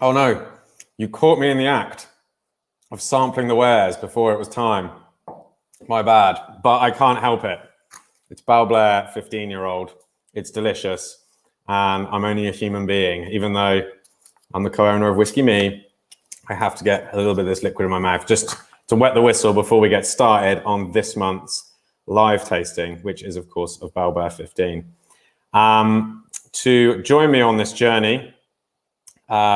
Oh no, you caught me in the act of sampling the wares before it was time. My bad, but I can't help it. It's Balblair 15-year-old. It's delicious, and I'm only a human being. Even though I'm the co-owner of Whisky Me, I have to get a little bit of this liquid in my mouth just to wet the whistle before we get started on this month's live tasting, which is, of course, of Balblair 15. To join me on this journey,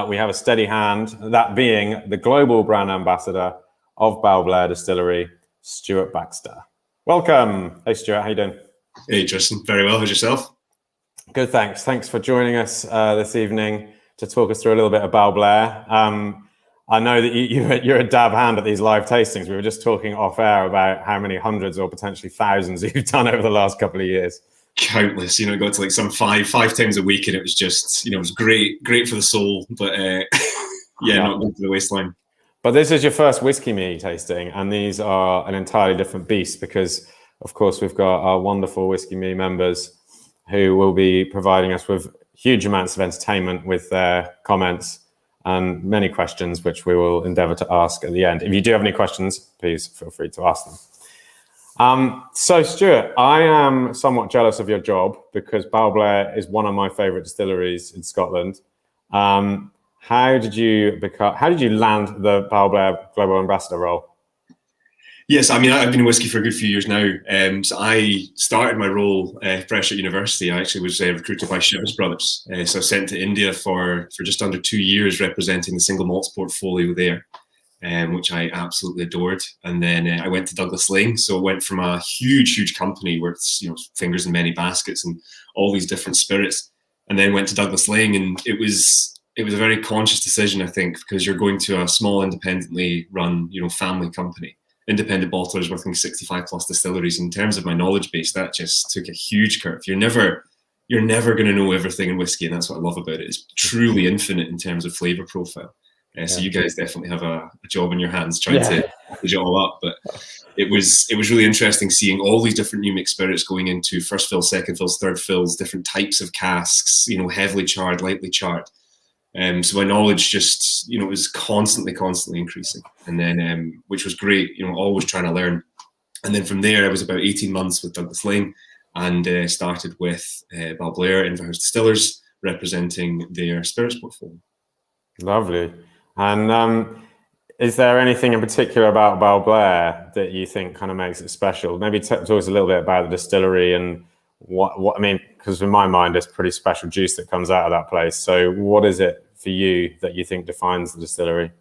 we have a steady hand, that being the global brand ambassador of Balblair Distillery, Stuart Baxter. Welcome. Hey, Stuart, how you doing? Hey, Tristan. Very well. How's yourself? Good, thanks. Thanks for joining us this evening to talk us through a little bit of Balblair. I know that you're a dab hand at these live tastings. We were just talking off air about how many hundreds or potentially thousands you've done over the last couple of years. Countless. Got to like some five times a week, and it was just, it was great for the soul, but not good for the waistline. But this is your first Whisky Me tasting, and these are an entirely different beast because, of course, we've got our wonderful Whisky Me members who will be providing us with huge amounts of entertainment with their comments and many questions, which we will endeavour to ask at the end. If you do have any questions, please feel free to ask them. So, Stuart, I am somewhat jealous of your job because Balblair is one of my favourite distilleries in Scotland. How did you land the Balblair Global Ambassador role? Yes, I mean, I've been in whiskey for a good few years now. So I started my role fresh at university. I actually was recruited by Shivers Brothers. So I was sent to India for just under 2 years representing the single malts portfolio there, which I absolutely adored. And then I went to Douglas Lane. So it went from a huge company where it's, fingers in many baskets and all these different spirits, and then went to Douglas Lane. And it was a very conscious decision, I think, because you're going to a small independently run, family company. Independent bottlers working 65 plus distilleries. In terms of my knowledge base, that just took a huge curve. You're never going to know everything in whiskey, and that's what I love about it. It's truly infinite in terms of flavor profile. So you guys definitely have a job in your hands trying to package it all up. But it was really interesting seeing all these different new mixed spirits going into first fills, second fills, third fills, different types of casks. Heavily charred, lightly charred. So my knowledge just, was constantly increasing, and then, which was great, always trying to learn. And then from there, I was about 18 months with Douglas Lane and started with Balblair Inverhouse Distillers, representing their spirits portfolio. Lovely. And is there anything in particular about Balblair that you think kind of makes it special? Maybe talk us a little bit about the distillery and what I mean, because in my mind, it's pretty special juice that comes out of that place. So what is it for you that you think defines the distillery?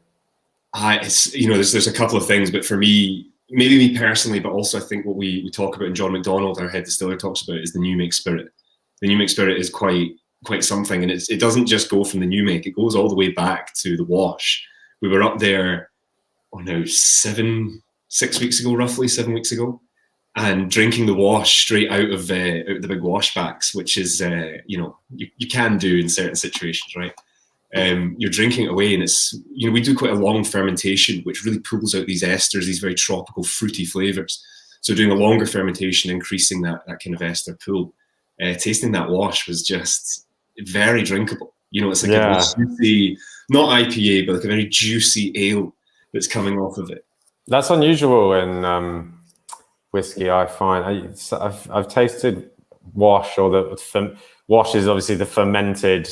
There's a couple of things, but for me, maybe me personally, but also I think what we talk about, and John McDonald, our head distiller, talks about, is the new make spirit. The new make spirit is quite something, and it doesn't just go from the new make; it goes all the way back to the wash. We were up there, 7 weeks ago, and drinking the wash straight out of the big washbacks, which is you can do in certain situations, right? You're drinking it away, and it's we do quite a long fermentation, which really pulls out these esters, these very tropical, fruity flavors. So doing a longer fermentation, increasing that kind of ester pool, tasting that wash was just very drinkable. It's like a juicy, not IPA, but like a very juicy ale that's coming off of it. That's unusual in whiskey, I find. I've tasted wash, or the wash is obviously the fermented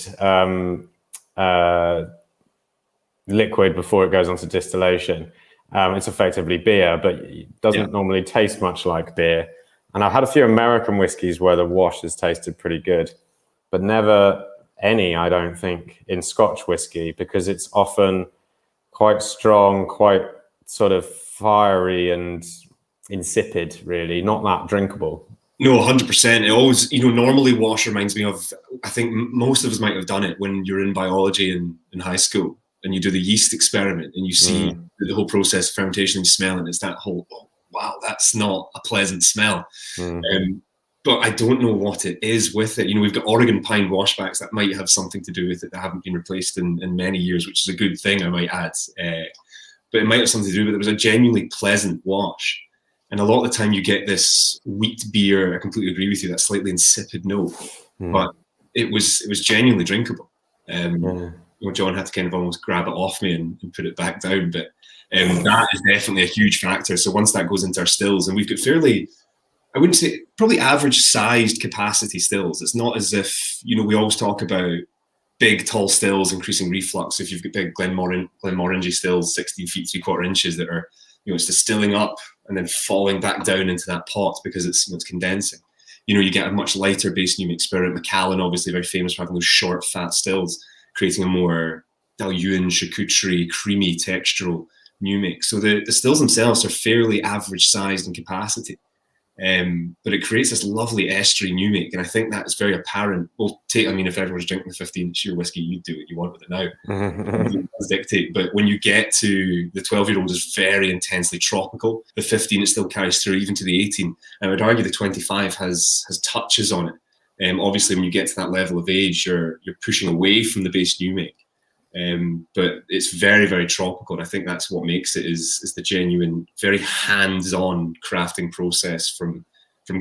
liquid before it goes on to distillation. It's effectively beer, but it doesn't normally taste much like beer. And I've had a few American whiskies where the wash has tasted pretty good, but never any, I don't think, in Scotch whiskey, because it's often quite strong, quite sort of fiery and insipid, really, not that drinkable. No, 100%. It always, normally wash reminds me of, I think most of us might have done it when you're in biology in high school and you do the yeast experiment and you see the whole process of fermentation and you smell it, and it's that whole, oh, wow, that's not a pleasant smell. But I don't know what it is with it. We've got Oregon pine washbacks that might have something to do with it that haven't been replaced in many years, which is a good thing, I might add. But it might have something to do with it. It was a genuinely pleasant wash. And a lot of the time you get this wheat beer, I completely agree with you, that slightly insipid note. But it was genuinely drinkable. John had to kind of almost grab it off me and put it back down. But that is definitely a huge factor. So once that goes into our stills, and we've got fairly, I wouldn't say, probably average sized capacity stills. It's not as if, we always talk about big, tall stills increasing reflux. If you've got big Glenmorangie stills, 16 feet, 3/4 inches, that are, it's distilling up and then falling back down into that pot because it's condensing. You get a much lighter base Numic spirit. Macallan, obviously very famous for having those short, fat stills, creating a more Dalyuan, charcuterie, creamy, textural Numic. So the stills themselves are fairly average sized in capacity. But it creates this lovely estery Numic, and I think that is very apparent. If everyone's drinking the 15 sheer whiskey, you do what you want with it now. It does dictate. But when you get to the 12-year-old, is very intensely tropical. The 15, it still carries through even to the 18. I would argue the 25 has touches on it. Obviously, when you get to that level of age, you're pushing away from the base Numic. But it's very, very tropical, and I think that's what makes it is the genuine, very hands-on crafting process from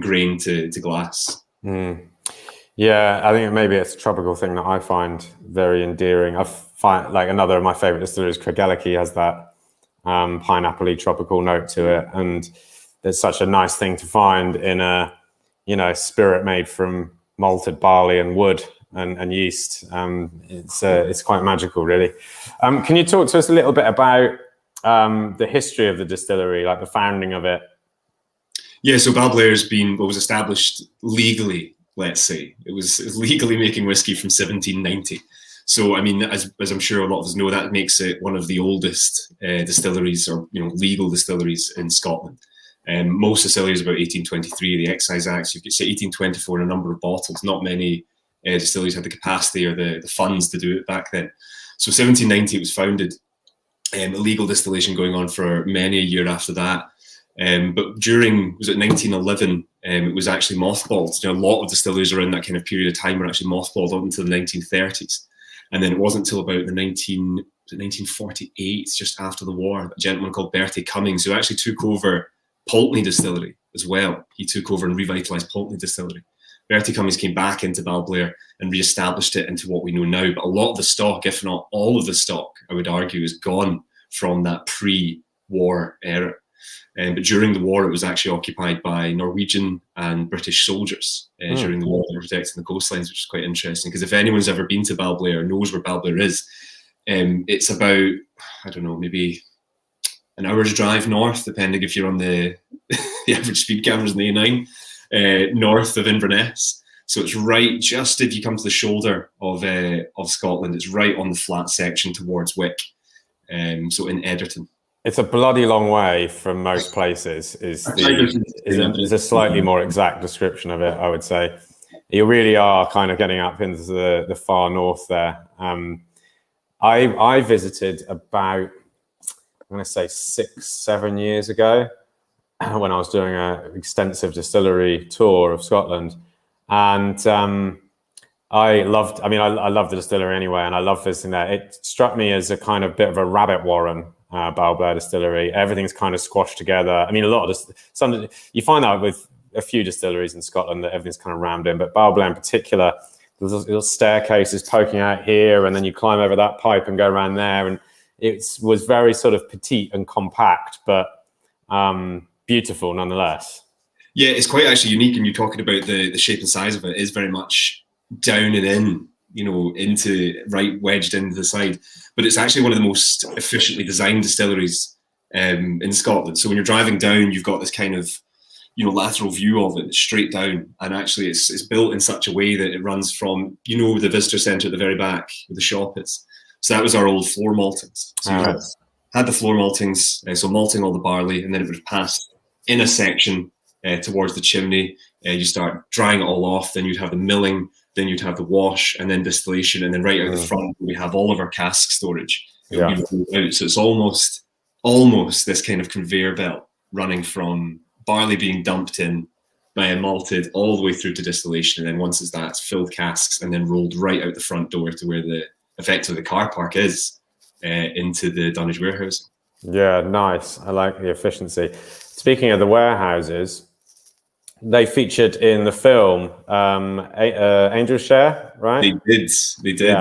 grain to glass. Yeah, I think maybe it's a tropical thing that I find very endearing. I find like another of my favorite distilleries, Craigellachie, has that pineapple-y tropical note to it, and there's such a nice thing to find in a spirit made from malted barley and wood. And yeast. It's quite magical, really. Can you talk to us a little bit about the history of the distillery, like the founding of it? Yeah, so Balblair was established legally, let's say. It was legally making whiskey from 1790. So, as I'm sure a lot of us know, that makes it one of the oldest distilleries or legal distilleries in Scotland. Most distilleries about 1823, the Excise Acts, you could say 1824 in a number of bottles. Not many distilleries had the capacity or the funds to do it back then. So 1790 it was founded, illegal distillation going on for many a year after that. But was it 1911, it was actually mothballed. A lot of distilleries around that kind of period of time were actually mothballed up until the 1930s. And then it wasn't until about 1948, just after the war, a gentleman called Bertie Cummings, who actually took over Pulteney Distillery as well. He took over and revitalised Pulteney Distillery. Bertie Cummings came back into Balblair and re-established it into what we know now. But a lot of the stock, if not all of the stock, I would argue, is gone from that pre-war era. But during the war, it was actually occupied by Norwegian and British soldiers during the war. They were protecting the coastlines, which is quite interesting. Because if anyone's ever been to Balblair or knows where Balblair is, it's about, I don't know, maybe an hour's drive north, depending if you're on the average speed cameras in the A9. North of Inverness, so it's right just if you come to the shoulder of Scotland, it's right on the flat section towards Wick, so in Ederton. It's a bloody long way from most places. Is a slightly more exact description of it, I would say. You really are kind of getting up into the far north there. I visited about, I'm going to say 6-7 years ago, when I was doing an extensive distillery tour of Scotland, and I loved the distillery anyway, and I loved visiting there. It struck me as a kind of bit of a rabbit warren, Balblair Distillery. Everything's kind of squashed together. A lot of you find that with a few distilleries in Scotland that everything's kind of rammed in, but Balblair in particular, there's little staircases poking out here, and then you climb over that pipe and go around there, and it was very sort of petite and compact, but beautiful nonetheless. Yeah, it's quite actually unique, and you're talking about the shape and size of it. It is very much down and in, into right wedged into the side. But it's actually one of the most efficiently designed distilleries in Scotland. So when you're driving down, you've got this kind of lateral view of it straight down, and actually it's built in such a way that it runs from the visitor centre at the very back where the shop is. So that was our old floor maltings. So you had the floor maltings, so malting all the barley, and then it would pass in a section towards the chimney. You start drying it all off, then you'd have the milling, then you'd have the wash, and then distillation, and then right out the front we have all of our cask storage. So it's almost this kind of conveyor belt running from barley being dumped in, malted, all the way through to distillation, and then once it's filled casks and then rolled right out the front door to where effectively the car park is, into the dunnage warehouse. Yeah, nice. I like the efficiency. Speaking of the warehouses, they featured in the film Angel's Share, right? They did.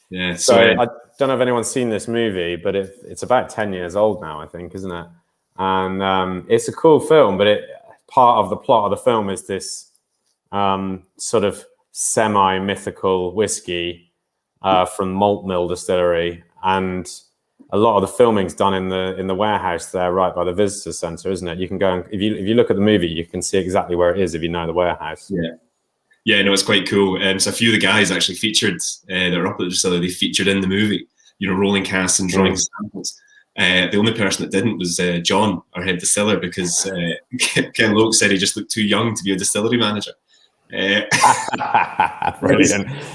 Yeah. Yeah. So I don't know if anyone's seen this movie, but it's about 10 years old now, I think, isn't it? And it's a cool film, but part of the plot of the film is this sort of semi-mythical whiskey from Malt Mill Distillery, and a lot of the filming's done in the warehouse there, right by the visitor centre, isn't it? You can go and if you look at the movie, you can see exactly where it is if you know the warehouse. Yeah, no, it's quite cool. So a few of the guys actually featured that are up at the distillery. They featured in the movie, rolling casks and drawing samples. The only person that didn't was John, our head distiller, because Ken Loke said he just looked too young to be a distillery manager. Brilliant.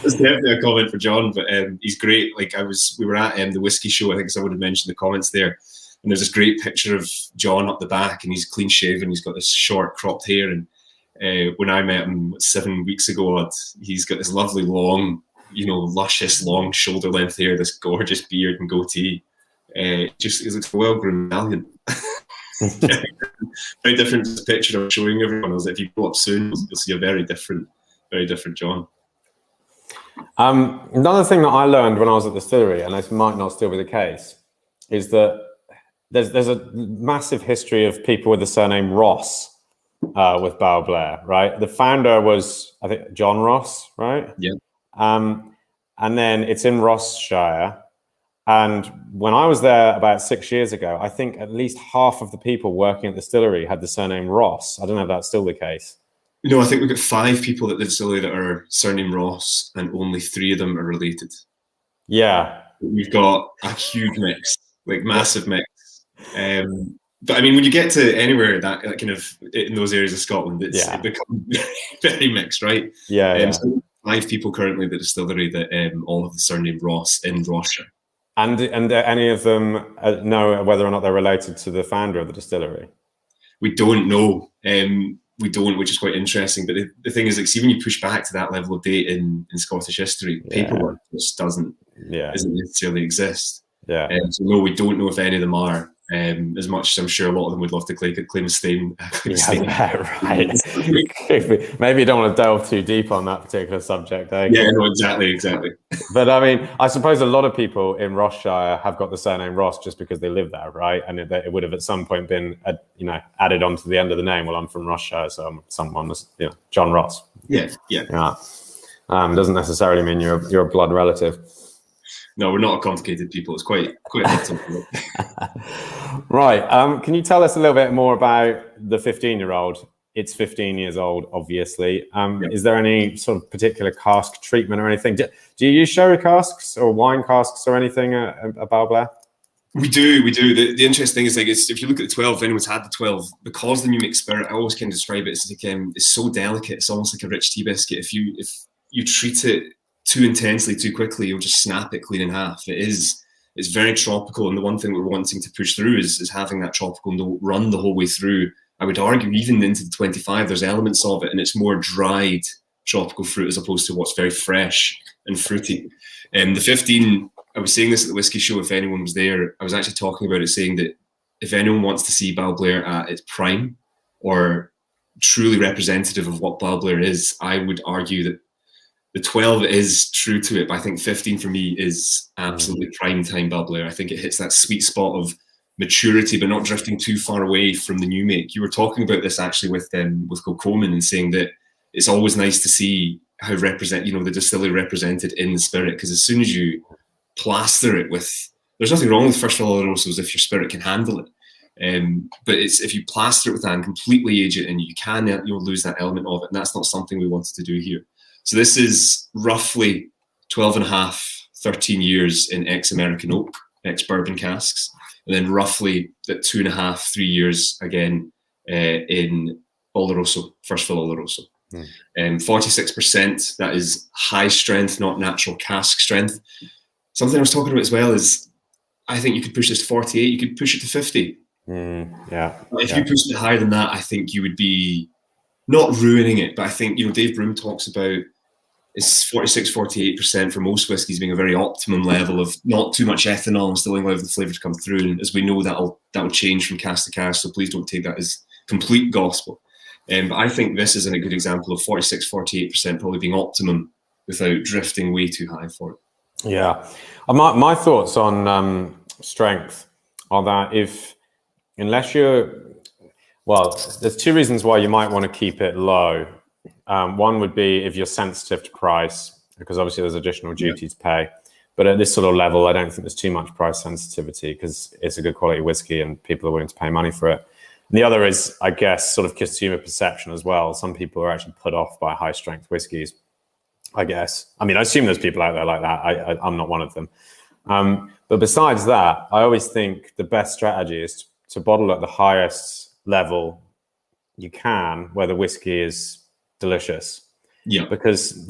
It's definitely a comment for John, but he's great. Like we were at the Whisky show. I think someone had mentioned the comments there, and there's this great picture of John up the back, and he's clean shaven. He's got this short cropped hair, and when I met him 7 weeks ago, he's got this lovely long, luscious long shoulder length hair, this gorgeous beard and goatee. He looks a well-groomed Italian. Very different picture I'm showing everyone. If you go up soon, you'll see a very different John. Another thing that I learned when I was at the distillery, and this might not still be the case, is that there's a massive history of people with the surname Ross with Balblair, right? The founder was, I think, John Ross, right? Yeah. And then it's in Rossshire. And when I was there about 6 years ago, I think at least half of the people working at the distillery had the surname Ross. I don't know if that's still the case. No, I think we've got 5 people at the distillery that are surname Ross, and only 3 of them are related. Yeah. We've got a huge mix, like massive mix. But I mean, when you get to anywhere that kind of in those areas of Scotland, it becomes very mixed, right? Yeah. So 5 people currently at the distillery that all have the surname Ross in Rossshire. And any of them know whether or not they're related to the founder of the distillery? We don't know. We don't, which is quite interesting. But the thing is, like, see, when you push back to that level of date in Scottish history, paperwork just doesn't necessarily exist. Yeah. So no, we don't know if any of them are. As much as I'm sure a lot of them would love to claim a stain. Right. Maybe you don't want to delve too deep on that particular subject, eh? Yeah, no, exactly. But I mean, I suppose a lot of people in Rossshire have got the surname Ross just because they live there, right? And it would have at some point been, added on to the end of the name. Well, I'm from Rossshire, so someone was, John Ross. Yeah. Doesn't necessarily mean you're a blood relative. No, we're not a complicated people. It's quite simple. Right. Can you tell us a little bit more about the 15-year-old? It's 15 years old, obviously. Is there any sort of particular cask treatment or anything? Do you use sherry casks or wine casks or anything at Balblair? We do. The interesting thing is, like, if you look at the 12, if anyone's had the 12, because the new mixed spirit, I always can describe it as like it's so delicate. It's almost like a rich tea biscuit. If you treat it too intensely, too quickly, you'll just snap it clean in half. It's very tropical, and the one thing we're wanting to push through is having that tropical note run the whole way through. I would argue even into the 25, there's elements of it, and it's more dried tropical fruit as opposed to what's very fresh and fruity. The 15, I was saying this at the Whisky show, if anyone was there, I was actually talking about it, saying that if anyone wants to see Balblair at its prime or truly representative of what Balblair is, I would argue that the 12 is true to it, but I think 15 for me is absolutely prime time Balblair. I think it hits that sweet spot of maturity, but not drifting too far away from the new make. You were talking about this actually with Kilcoman and saying that it's always nice to see how the distillery represented in the spirit, because as soon as you plaster it with, there's nothing wrong with first fill olorosos if your spirit can handle it. But it's if you plaster it with that and completely age it, and you'll lose that element of it, and that's not something we wanted to do here. So this is roughly 12 and a half, 13 years in ex-American oak, ex-bourbon casks, and then roughly that 2.5, 3 years again in Oloroso, first fill Oloroso. 46%, that is high strength, not natural cask strength. Something I was talking about as well is I think you could push this to 48, you could push it to 50. If you pushed it higher than that, I think you would be not ruining it, but I think, Dave Broom talks about it's 46, 48% for most whiskies being a very optimum level of not too much ethanol and still allowing the flavour to come through. And as we know, that'll change from cask to cask, so please don't take that as complete gospel. But I think this isn't a good example of 46, 48% probably being optimum without drifting way too high for it. Yeah. My thoughts on strength are that unless there's two reasons why you might want to keep it low. One would be if you're sensitive to price, because obviously there's additional duty to pay. But at this sort of level, I don't think there's too much price sensitivity because it's a good quality whiskey and people are willing to pay money for it. And the other is, I guess, sort of consumer perception as well. Some people are actually put off by high strength whiskies, I guess. I mean, I assume there's people out there like that. I'm not one of them. But besides that, I always think the best strategy is to bottle at the highest level you can, where the whiskey is delicious. Yeah. Because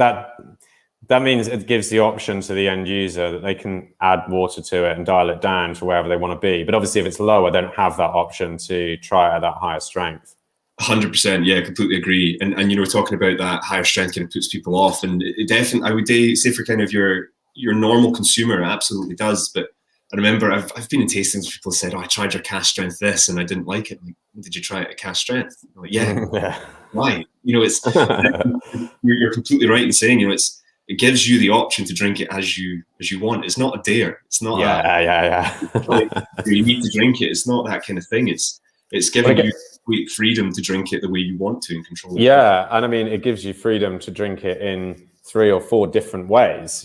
that means it gives the option to the end user that they can add water to it and dial it down to wherever they want to be. But obviously, if it's lower, they don't have that option to try it at that higher strength. 100%, yeah, completely agree. And talking about that higher strength kind of puts people off, and it definitely, I would say for kind of your normal consumer, it absolutely does. But I remember I've been in tastings where people said, "Oh, I tried your cask strength this and I didn't like it." Like, did you try it at cask strength? I'm like, yeah. Why? It's you're completely right in saying it gives you the option to drink it as you want. It's not a dare. It's not you need to drink it. It's not that kind of thing. It's giving you complete freedom to drink it the way you want to and control it. Yeah, and I mean, it gives you freedom to drink it in 3 or 4 different ways,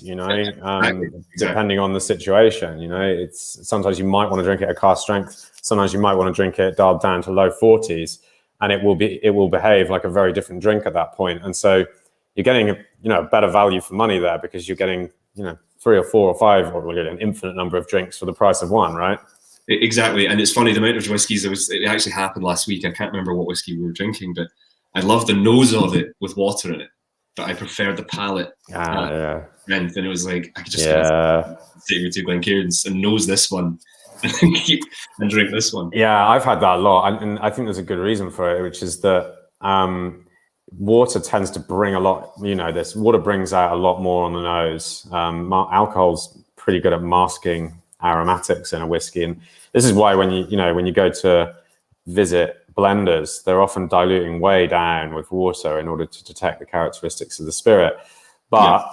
depending on the situation. It's sometimes you might want to drink it at cask strength. Sometimes you might want to drink it dialed down to low 40s, and it will behave like a very different drink at that point. And so you're getting a better value for money there because you're getting 3 or 4 or 5 or an infinite number of drinks for the price of one, right? Exactly. And it's funny, the amount of whiskies it actually happened last week. I can't remember what whiskey we were drinking, but I loved the nose of it with water in it, but I preferred the palate strength. And it was like I could just take me to Glencairns and nose this one and drink this one. Yeah, I've had that a lot, and I think there's a good reason for it, which is that water tends to bring a lot. This water brings out a lot more on the nose. Alcohol's pretty good at masking aromatics in a whiskey, and this is why when you go to visit blenders, they're often diluting way down with water in order to detect the characteristics of the spirit, but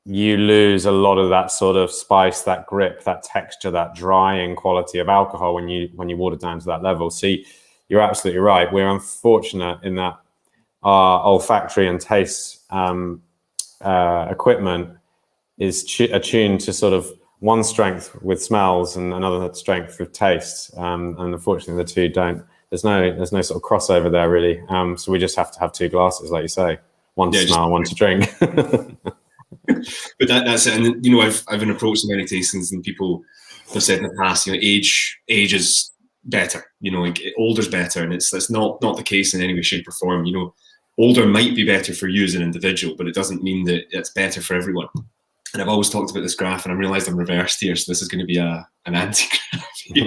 you lose a lot of that sort of spice, that grip, that texture, that drying quality of alcohol when you water down to that level. So you're absolutely right. We're unfortunate in that our olfactory and taste equipment is attuned to sort of one strength with smells and another strength with tastes, and unfortunately the two don't. There's no sort of crossover there really. So we just have to have 2 glasses, like you say, one to smell, one to drink. But that's it. And I've been approached in many tastings, and people have said in the past, age is better. Older's better, and that's not the case in any way, shape, or form. Older might be better for you as an individual, but it doesn't mean that it's better for everyone. And I've always talked about this graph, and I realised I'm reversed here, so this is going to be an anti-graph.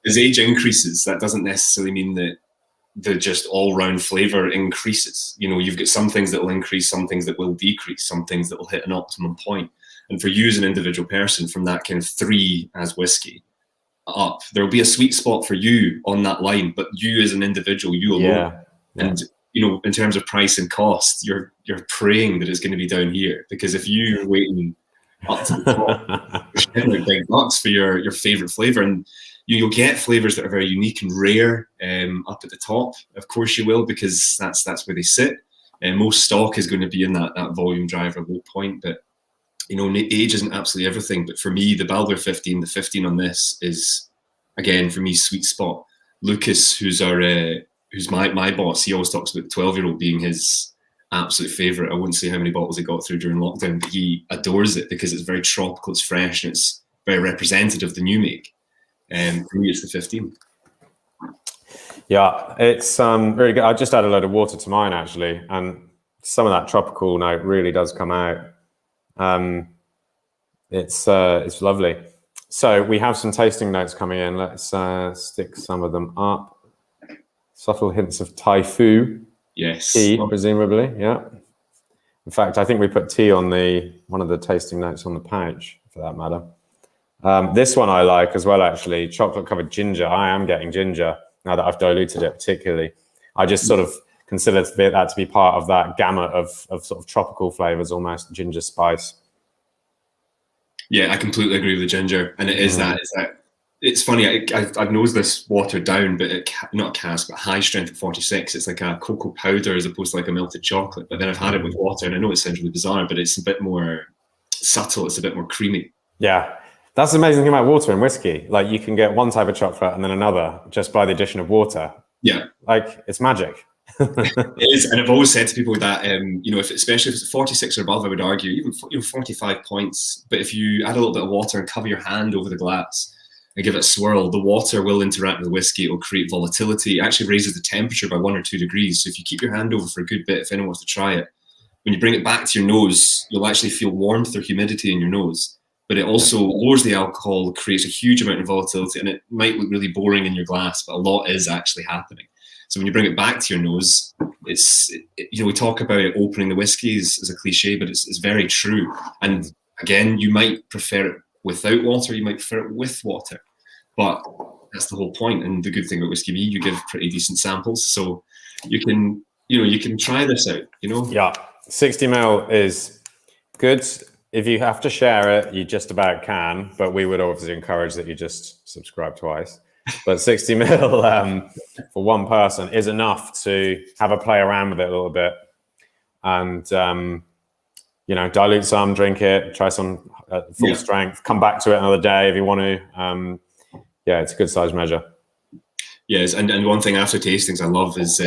As age increases, that doesn't necessarily mean that the just all-round flavour increases. You've got some things that will increase, some things that will decrease, some things that will hit an optimum point. And for you as an individual person, from that kind of 3 as whiskey up, there will be a sweet spot for you on that line, but you as an individual, you alone. And in terms of price and cost, you're praying that it's going to be down here, because if you're waiting up to the top, you're spending like big bucks for your favorite flavor, and you'll get flavors that are very unique and rare up at the top. Of course you will, because that's where they sit. And most stock is going to be in that volume driver low point. But age isn't absolutely everything. But for me, the Balblair 15, the 15 on this is, again, for me, sweet spot. Lucas, who's my boss, he always talks about the 12-year-old being his absolute favorite. I wouldn't say how many bottles he got through during lockdown, but he adores it because it's very tropical, it's fresh, and it's very representative of the new make. For me, it's the 15. Yeah, it's very good. I just added a load of water to mine actually, and some of that tropical note really does come out. It's lovely. So we have some tasting notes coming in. Let's stick some of them up. Subtle hints of Thai-Fu. Yes. Tea, presumably, yeah. In fact, I think we put tea on one of the tasting notes on the pouch, for that matter. This one I like as well, actually. Chocolate-covered ginger. I am getting ginger now that I've diluted it particularly. I just sort of consider that to be part of that gamut of sort of tropical flavors, almost ginger spice. Yeah, I completely agree with the ginger, and it is that. It's funny. I've nosed this watered down, but not cask, but high strength at 46. It's like a cocoa powder as opposed to like a melted chocolate. But then I've had it with water, and I know it sounds really bizarre, but it's a bit more subtle. It's a bit more creamy. Yeah, that's the amazing thing about water and whiskey. Like you can get one type of chocolate and then another just by the addition of water. Yeah, like it's magic. It is, and I've always said to people that especially if it's 46 or above, I would argue even 45 points. But if you add a little bit of water and cover your hand over the glass and give it a swirl, the water will interact with the whiskey. It will create volatility. It actually raises the temperature by 1 or 2 degrees. So if you keep your hand over for a good bit, if anyone wants to try it, when you bring it back to your nose, you'll actually feel warmth or humidity in your nose. But it also lowers the alcohol, creates a huge amount of volatility, and it might look really boring in your glass, but a lot is actually happening. So when you bring it back to your nose, we talk about it opening the whiskies as a cliche, but it's very true. And again, you might prefer it without water, you might prefer it with water, but that's the whole point. And the good thing about Whiskey Me, you give pretty decent samples, so you can try this out. Yeah, 60 ml is good. If you have to share it, you just about can, but we would obviously encourage that you just subscribe twice. But 60 ml for one person is enough to have a play around with it a little bit, and dilute some, drink it, try some at full strength, come back to it another day if you want to. It's a good size measure. Yes, and one thing after tastings I love is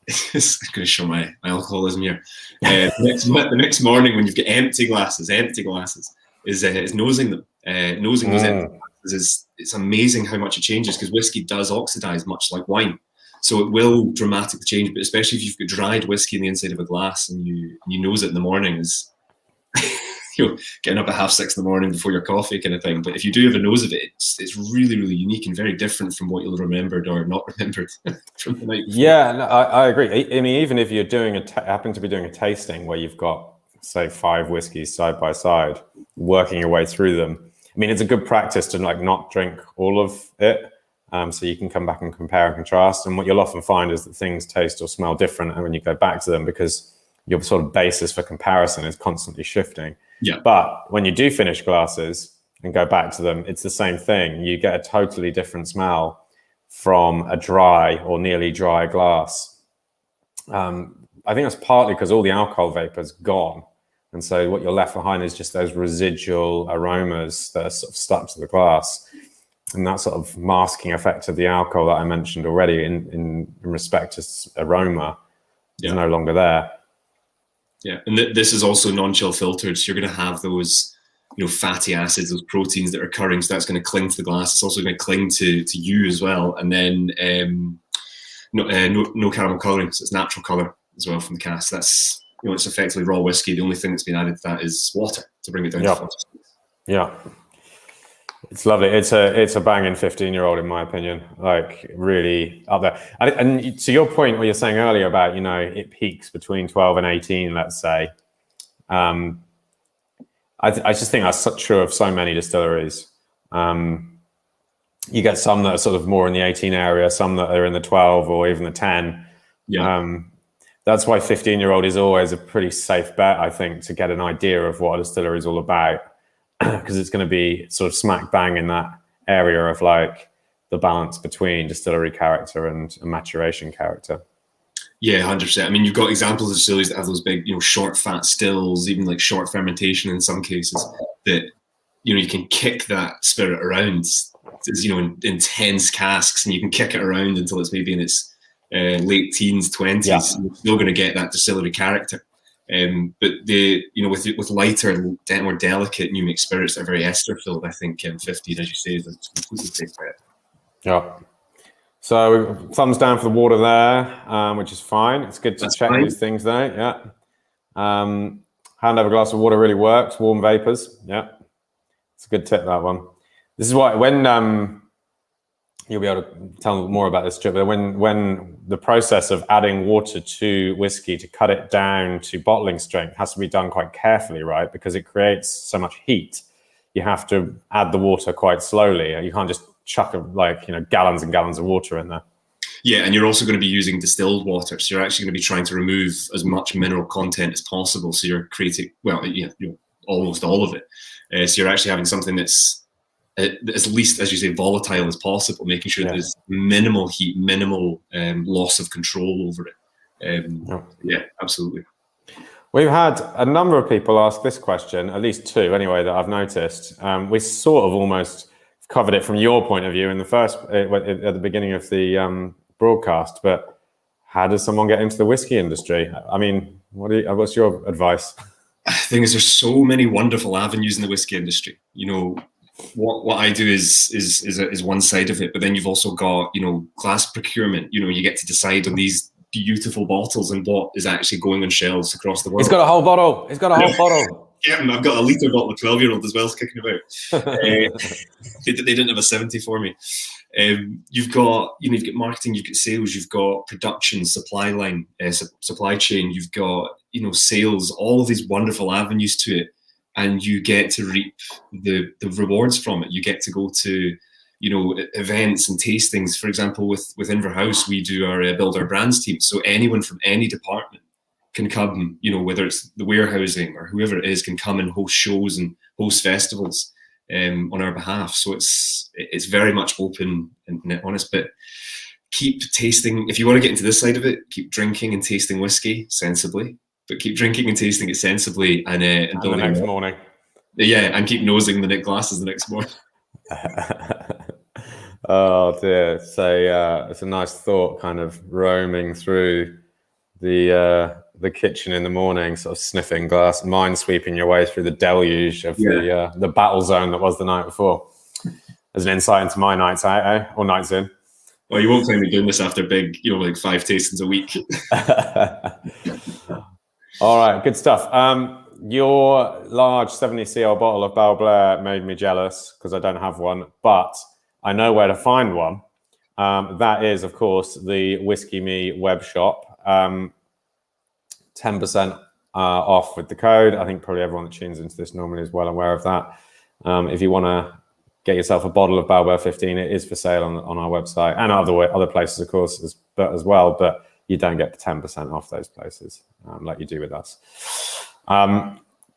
it's going to show my alcoholism here. The next morning when you've got empty glasses, is nosing them. Nosing those empty glasses it's amazing how much it changes, because whiskey does oxidize much like wine. So it will dramatically change, but especially if you've got dried whiskey in the inside of a glass and you nose it in the morning, is getting up at 6:30 in the morning before your coffee kind of thing. But if you do have a nose of it, it's really, really unique and very different from what you'll have remembered or not remembered from the night before. Yeah, no, I agree. I mean, even if you're happen to be doing a tasting where you've got, say, 5 whiskeys side by side, working your way through them, I mean, it's a good practice to not drink all of it, so you can come back and compare and contrast. And what you'll often find is that things taste or smell different when you go back to them, because your sort of basis for comparison is constantly shifting. Yeah. But when you do finish glasses and go back to them, it's the same thing. You get a totally different smell from a dry or nearly dry glass. I think that's partly because all the alcohol vapor's gone. And so what you're left behind is just those residual aromas that are sort of stuck to the glass. And that sort of masking effect of the alcohol that I mentioned already in respect to aroma is no longer there. Yeah, and this is also non-chill filtered, so you're going to have those, fatty acids, those proteins that are occurring. So that's going to cling to the glass. It's also going to cling to you as well. And then no caramel colouring, so it's natural colour as well from the cask. That's it's effectively raw whiskey. The only thing that's been added to that is water to bring it down to 46. Yeah, it's lovely. It's a banging 15-year-old in my opinion. Like really up there. And to your point, what you're saying earlier about it peaks between 12 and 18, let's say. I just think that's true of so many distilleries. You get some that are sort of more in the 18 area, some that are in the 12 or even the 10. Yeah. That's why 15-year-old is always a pretty safe bet, I think, to get an idea of what a distillery is all about, because it's going to be sort of smack bang in that area of like the balance between distillery character and maturation character. Yeah, 100%. I mean, you've got examples of distilleries that have those big, short fat stills, even like short fermentation in some cases, that, you can kick that spirit around, in intense casks, and you can kick it around until it's maybe in its late teens, 20s. You're still going to get that distillery character. But with lighter, more delicate new mixed spirits that are very ester filled, I think 15, as you say, is a completely safe bet. Yeah. So thumbs down for the water there, which is fine. It's good to check these things though. Yeah. Hand over a glass of water really works. Warm vapors. Yeah. It's a good tip, that one. This is why when you'll be able to tell more about this, Stuart, but when the process of adding water to whiskey to cut it down to bottling strength has to be done quite carefully, right? Because it creates so much heat. You have to add the water quite slowly. You can't just chuck gallons and gallons of water in there. Yeah, and you're also going to be using distilled water, so you're actually going to be trying to remove as much mineral content as possible. So you're creating, almost all of it. So you're actually having something that's as least, as you say, volatile as possible, making sure there's minimal heat, minimal loss of control over it. Yeah, absolutely. We've had a number of people ask this question, at least two anyway, that I've noticed. We sort of almost covered it from your point of view in the first, at the beginning of the broadcast, but how does someone get into the whiskey industry? I mean, what's your advice? The thing is, there's so many wonderful avenues in the whiskey industry. You know, what I do is one side of it, but then you've also got, you know, glass procurement. You know, you get to decide on these beautiful bottles and what is actually going on shelves across the world. He's got a whole bottle. He's got a whole bottle. Yeah, I've got a litre bottle of 12-year-old as well, kicking about. They didn't have a 70 for me. You've got marketing, you've got sales, you've got production, supply line, supply chain. You've got, you know, sales. All of these wonderful avenues to it, and you get to reap the rewards from it. You get to go to, you know, events and tastings. For example, with Inverhouse, we do our build our brands team. So anyone from any department can come, you know, whether it's the warehousing or whoever it is, can come and host shows and host festivals on our behalf. So it's very much open and honest, but keep tasting. If you want to get into this side of it, keep drinking and tasting whiskey sensibly, but keep drinking and tasting it sensibly and the next morning. Yeah, and keep nosing the glasses the next morning. Oh dear. So it's a nice thought, kind of roaming through the kitchen in the morning, sort of sniffing glass, minesweeping your way through the deluge of the battle zone that was the night before. As an insight into my nights out, or nights in. Well, you won't find me doing this after big, you know, like 5 tastings a week. All right, good stuff. Your large 70cl bottle of Balblair made me jealous because I don't have one, but I know where to find one. That is, of course, the Whisky Me web shop. 10% off with the code. I think probably everyone that tunes into this normally is well aware of that. If you want to get yourself a bottle of Balblair 15, it is for sale on our website and other places, of course, as well. But you don't get 10% off those places like you do with us.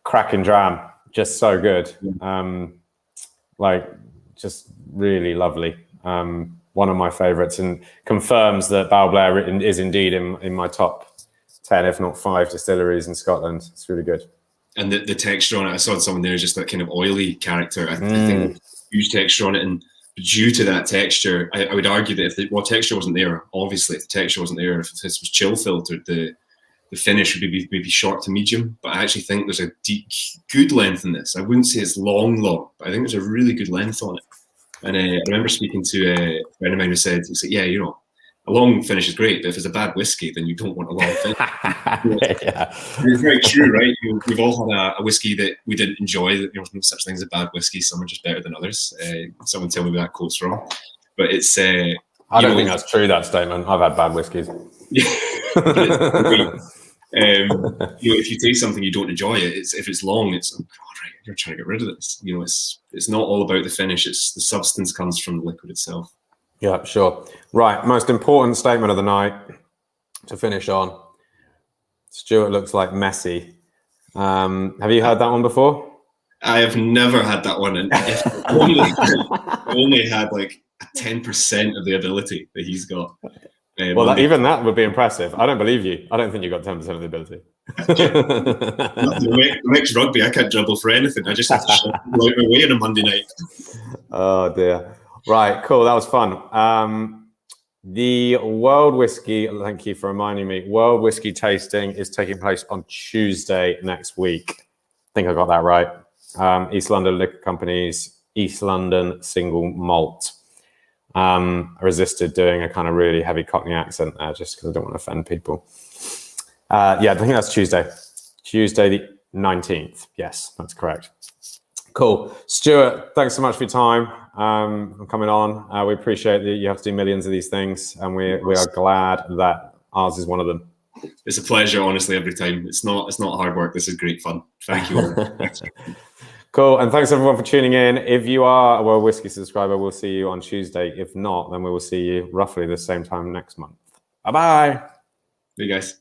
Cracking dram, just so good. Like just really lovely. One of my favorites, and confirms that Balblair is indeed in my top 10, if not 5 distilleries in Scotland. It's really good. And the texture on it, I saw someone there, just that kind of oily character. I think huge texture on it, and due to that texture, I would argue that if the texture wasn't there, obviously if the texture wasn't there, if this was chill filtered, the finish would be maybe short to medium. But I actually think there's a deep, good length in this. I wouldn't say it's long, but I think there's a really good length on it. And I remember speaking to a friend of mine who said, yeah, you know, a long finish is great, but if it's a bad whiskey, then you don't want a long finish. Yeah. It's very true, right? We've all had a whiskey that we didn't enjoy. That, you know, no such thing as a bad whiskey. Some are just better than others. Someone tell me that quote's wrong, but it's. I don't think that's true. That statement. I've had bad whiskies. Yeah. You know, if you taste something you don't enjoy it, if it's long, it's oh, God, right, you're trying to get rid of this. You know, it's not all about the finish. It's the substance comes from the liquid itself. Yeah, sure. Right, most important statement of the night to finish on. Stuart looks like Messi. Have you heard that one before? I have never had that one, and I only had like 10% of the ability that he's got. Well, even that would be impressive. I don't believe you. I don't think you got 10% of the ability. The next rugby, I can't dribble for anything. I just have to shut out my way on a Monday night. Oh dear. Right, cool. That was fun. The World Whisky, thank you for reminding me, World Whisky tasting is taking place on Tuesday next week. I think I got that right. East London Liquor Company's East London Single Malt. I resisted doing a kind of really heavy Cockney accent there just because I don't want to offend people. Yeah, I think that's Tuesday. Tuesday the 19th. Yes, that's correct. Cool. Stuart, thanks so much for your time for coming on. We appreciate that you have to do millions of these things, and we are glad that ours is one of them. It's a pleasure, honestly, every time. It's not hard work. This is great fun. Thank you all. Cool. And thanks everyone for tuning in. If you are a World Whisky subscriber, we'll see you on Tuesday. If not, then we will see you roughly the same time next month. Bye-bye. See you guys.